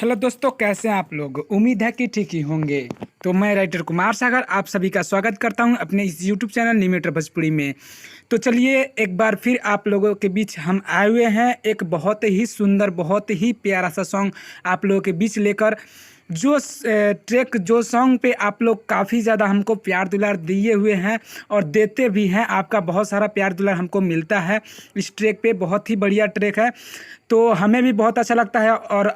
Hello दोस्तों, कैसे हैं आप लोग। उम्मीद है कि ठीक ही होंगे। तो मैं राइटर कुमार सागर आप सभी का स्वागत करता हूं अपने इस यूट्यूब चैनल निमेटर भोजपुरी में। तो चलिए एक बार फिर आप लोगों के बीच हम आए हुए हैं एक बहुत ही सुंदर, बहुत ही प्यारा सा सॉन्ग आप लोगों के बीच लेकर। जो सॉन्ग पे आप लोग काफ़ी ज़्यादा हमको प्यार दुलार दिए हुए हैं और देते भी हैं। आपका बहुत सारा प्यार दुलार हमको मिलता है इस ट्रैक पे। बहुत ही बढ़िया ट्रैक है, तो हमें भी बहुत अच्छा लगता है और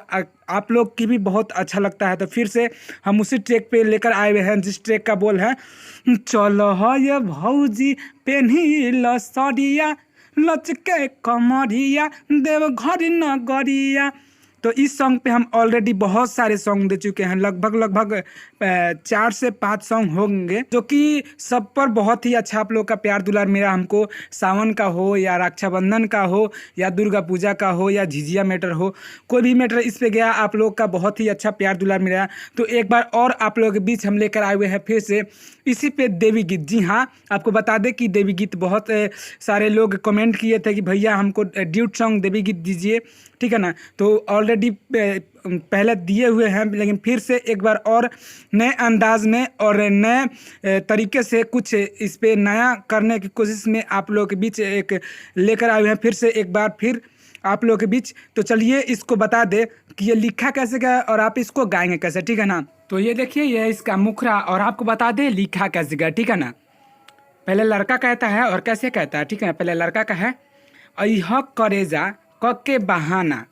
आप लोग की भी बहुत अच्छा लगता है। तो फिर से हम उसी ट्रैक पे लेकर आए हुए हैं जिस ट्रैक का बोल है, चलो ये भौजी पेन्ही ल सड़िया लचके कमरिया देवघर नगरिया। तो इस सॉन्ग पे हम ऑलरेडी बहुत सारे सॉन्ग दे चुके हैं, लगभग 4 से 5 सॉन्ग होंगे, जो कि सब पर बहुत ही अच्छा आप लोग का प्यार दुलार मेरा हमको सावन का हो या रक्षाबंधन का हो या दुर्गा पूजा का हो या झिझिया मैटर हो, कोई भी मैटर इस पे गया आप लोग का बहुत ही अच्छा प्यार दुलार मिला। तो एक बार और आप लोगों के बीच हम लेकर आए हुए हैं फिर से इसी पे देवी गीत। जी हाँ, आपको बता दें कि देवी गीत बहुत सारे लोग कमेंट किए थे कि भैया हमको ड्यूट सॉन्ग देवी गीत दीजिए, ठीक है ना। तो ऑलरेडी पहले दिए हुए हैं, लेकिन फिर से एक बार और नए अंदाज में और नए तरीके से कुछ इस पे नया करने की कोशिश में आप लोगों के बीच एक लेकर आए हुए हैं फिर से एक बार फिर आप लोगों के बीच। तो चलिए इसको बता दे कि ये लिखा कैसे गया और आप इसको गाएंगे कैसे, ठीक है ना। तो ये देखिए, ये इसका मुखरा और आपको बता दे लिखा कैसे गया, ठीक है ना। पहले लड़का कहता है और कैसे कहता है, ठीक है ना। पहले लड़का का है, अह करेजा कके बहाना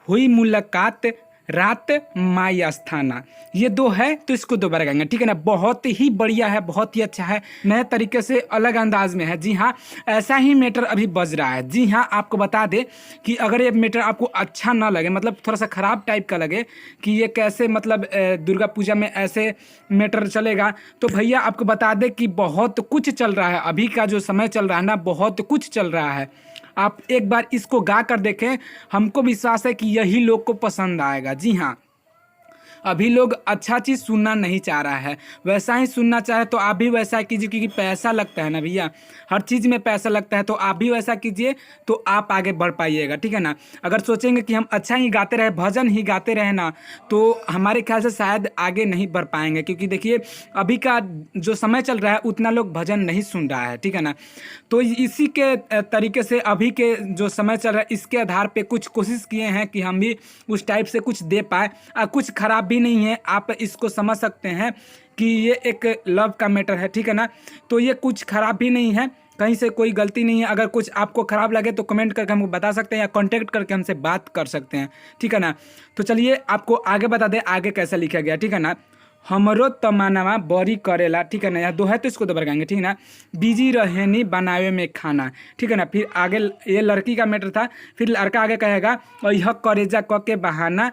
हुई मुलाकात रात माई अस्थाना। ये दो है तो इसको दोबारा गाएंगे, ठीक है ना। बहुत ही बढ़िया है, बहुत ही अच्छा है, नए तरीके से अलग अंदाज में है। जी हाँ, ऐसा ही मैटर अभी बज रहा है। जी हाँ, आपको बता दे कि अगर ये मैटर आपको अच्छा ना लगे, मतलब थोड़ा सा ख़राब टाइप का लगे कि ये कैसे मतलब दुर्गा पूजा में ऐसे मैटर चलेगा, तो भैया आपको बता दे कि बहुत कुछ चल रहा है। अभी का जो समय चल रहा है ना, बहुत कुछ चल रहा है। आप एक बार इसको गा कर देखें, हमको विश्वास है कि यही लोग को पसंद आएगा। जी हाँ, अभी लोग अच्छा चीज़ सुनना नहीं चाह रहा है, वैसा ही सुनना चाहे तो आप भी वैसा कीजिए, क्योंकि पैसा लगता है ना भैया, हर चीज़ में पैसा लगता है। तो आप भी वैसा कीजिए तो आप आगे बढ़ पाइएगा, ठीक है ना। अगर सोचेंगे कि हम अच्छा ही गाते रहे, भजन ही गाते रहे ना, तो हमारे ख्याल से शायद आगे नहीं बढ़ पाएंगे, क्योंकि देखिए अभी का जो समय चल रहा है उतना लोग भजन नहीं सुन रहा है, ठीक है ना। तो इसी के तरीके से अभी के जो समय चल रहा है इसके आधार पे कुछ कोशिश किए हैं कि हम भी उस टाइप से कुछ दे पाए। कुछ खराब भी नहीं है, आप इसको समझ सकते हैं कि ये एक लव का मैटर है, ठीक है ना। तो ये कुछ खराब भी नहीं है, कहीं से कोई गलती नहीं है। अगर कुछ आपको खराब लगे तो कमेंट करके हमको बता सकते हैं या कांटेक्ट करके हमसे बात कर सकते हैं, ठीक है ना। तो चलिए आपको आगे बता दें आगे कैसा लिखा गया, ठीक है ना। हमरो तमन्नावा बड़ी करेला, ठीक है ना। यहाँ दो है तो इसको दोबारा गाएंगे, ठीक है ना। बिजी रहेनी बनावे में खाना, ठीक है ना। फिर आगे ये लड़की का मैटर था, फिर लड़का आगे कहेगा यह करेजा क के बहाना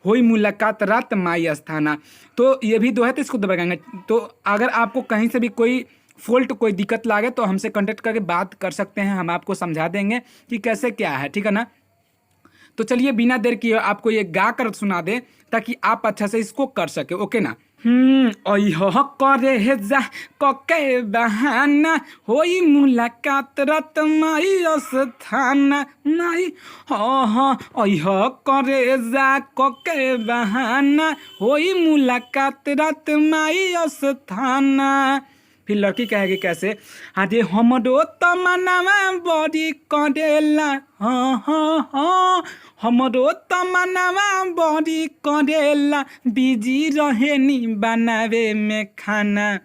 हुई मुलाकात रात माई अस्थाना। तो ये भी दो है तो इसको दोबारा गाएंगे। तो अगर आपको कहीं से भी कोई फॉल्ट कोई दिक्कत लागे तो हमसे कांटेक्ट करके बात कर सकते हैं, हम आपको समझा देंगे कि कैसे क्या है, ठीक है ना। तो चलिए बिना देर किए आपको ये गा कर सुना दे ताकि आप अच्छा से इसको कर सके, ओके ना। अह करे जा कके बहाना होई मुलाकात रात माई अस्थाना माई। हाँ, अह करे जा कके बहाना होई मुलाकात रात माई अस्थाना। फिर लड़की कहेगी कैसे, अरे हमरो तमन्नावा बड़ी करेला, हाँ हमरो तमन्नावा बड़ी करेला बिजी रहेनी बनावे में खाना।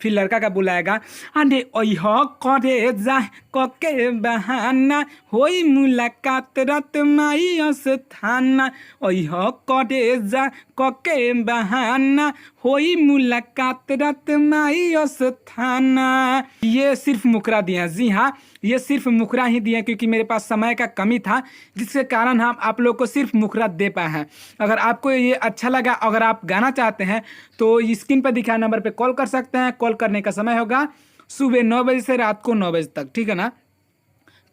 फिर लड़का का बुलाएगा, अरे अह करे जा कके बहाना होई मुलाकात रात माई अस्थाना। अह करे जा कके बहाना होई मुलाकात रात माई अस्थाना। ये सिर्फ मुकरा दिए हैं। जी हाँ, ये सिर्फ मुकरा ही दिए हैं, क्योंकि मेरे पास समय का कमी था, जिसके कारण हम आप लोग को सिर्फ मुकरा दे पाए हैं। अगर आपको ये अच्छा लगा, अगर आप गाना चाहते हैं तो स्क्रीन पर दिखाए नंबर पे कॉल कर सकते हैं। कॉल करने का समय होगा सुबह 9 बजे से रात को 9 बजे तक, ठीक है ना।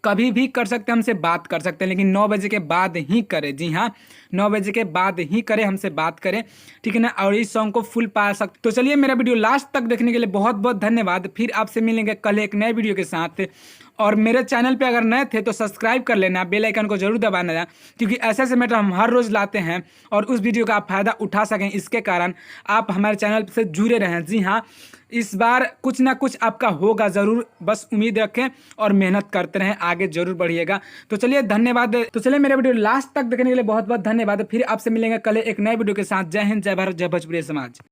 कभी भी कर सकते हैं, हमसे बात कर सकते हैं, लेकिन 9 बजे के बाद ही करें। जी हाँ, 9 बजे के बाद ही करें, हमसे बात करें, ठीक है ना। और इस सॉन्ग को फुल पा सकते। तो चलिए मेरा वीडियो लास्ट तक देखने के लिए बहुत बहुत धन्यवाद। फिर आपसे मिलेंगे कल एक नए वीडियो के साथ। और मेरे चैनल पे अगर नए थे तो सब्सक्राइब कर लेना, बेल आइकन को जरूर दबाना है, क्योंकि ऐसे ऐसे मैटर हम हर रोज़ लाते हैं और उस वीडियो का आप फ़ायदा उठा सकें, इसके कारण आप हमारे चैनल से जुड़े रहें। जी हाँ, इस बार कुछ ना कुछ आपका होगा ज़रूर, बस उम्मीद रखें और मेहनत करते रहें, आगे जरूर बढ़िएगा। तो चलिए धन्यवाद। तो चलिए मेरे वीडियो लास्ट तक देखने के लिए बहुत बहुत धन्यवाद। फिर आपसे मिलेंगे कल एक नए वीडियो के साथ। जय हिंद, जय भारत, जय भोजपुरी समाज।